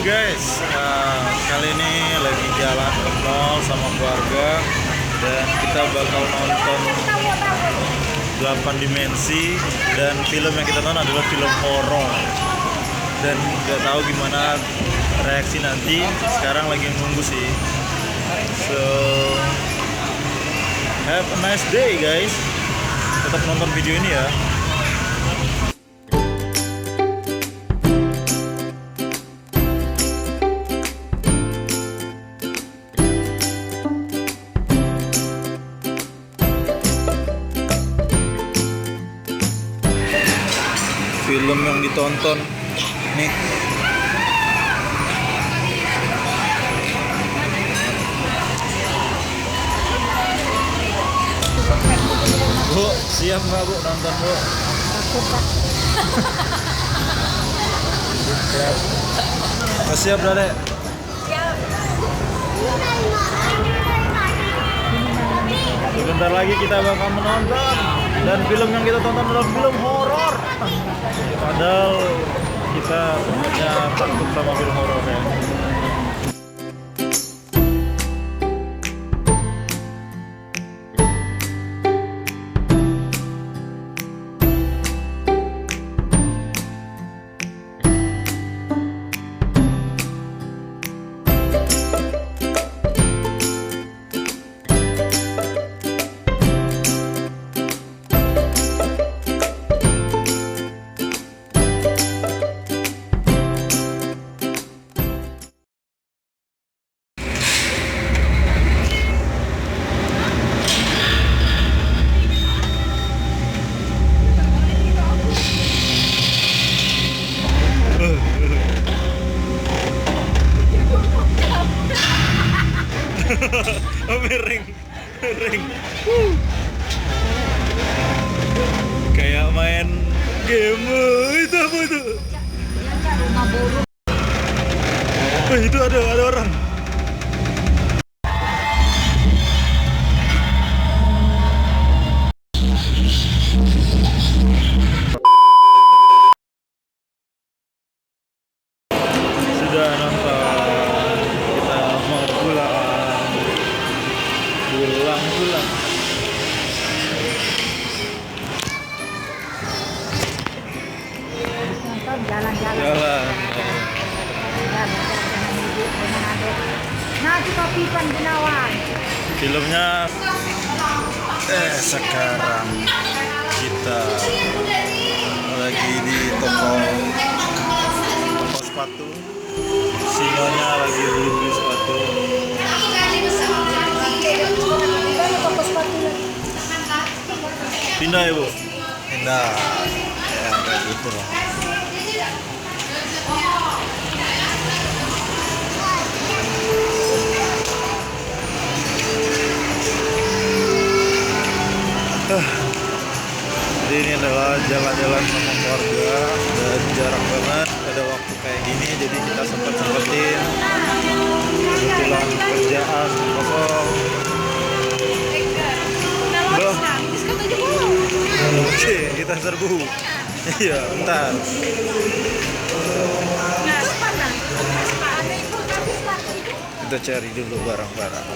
guys, kali ini lagi jalan ke mall sama keluarga dan kita bakal nonton 8 dimensi dan film yang kita tonton adalah film horor dan nggak tahu gimana reaksi nanti. Sekarang lagi nunggu sih, so have a nice day guys, tetap nonton video ini ya. Film yang ditonton nih, Bu, siap nggak Bu nonton Bu? Takut Pak. Siap. Oh, siap Dade? Siap. Sebentar lagi kita bakal menonton dan film yang kita tonton adalah film horor. Padahal kita sebenarnya takut sama film horor ya. Oh, miring. Kayak main game. Itu apa itu? Rumah burung. Itu ada orang. Sudah nonton, kita mau pulang. Nonton jalan-jalan. Jalan. Dengan ibu, dengan adik. Nah, itu Pipan Gunawan. Filmnya sekarang kita lagi di toko sepatu. Sinonya lagi beli sepatu. Pindah ya Bu? Pindah. Ya kayak gitu lah. Jadi ini adalah jalan-jalan sama keluarga dan jarang banget ada waktu kayak gini, jadi kita sempetin kebetulan kerjaan kosong. Oke, kita serbu. Iya, bentar. Kita cari dulu barang-barang.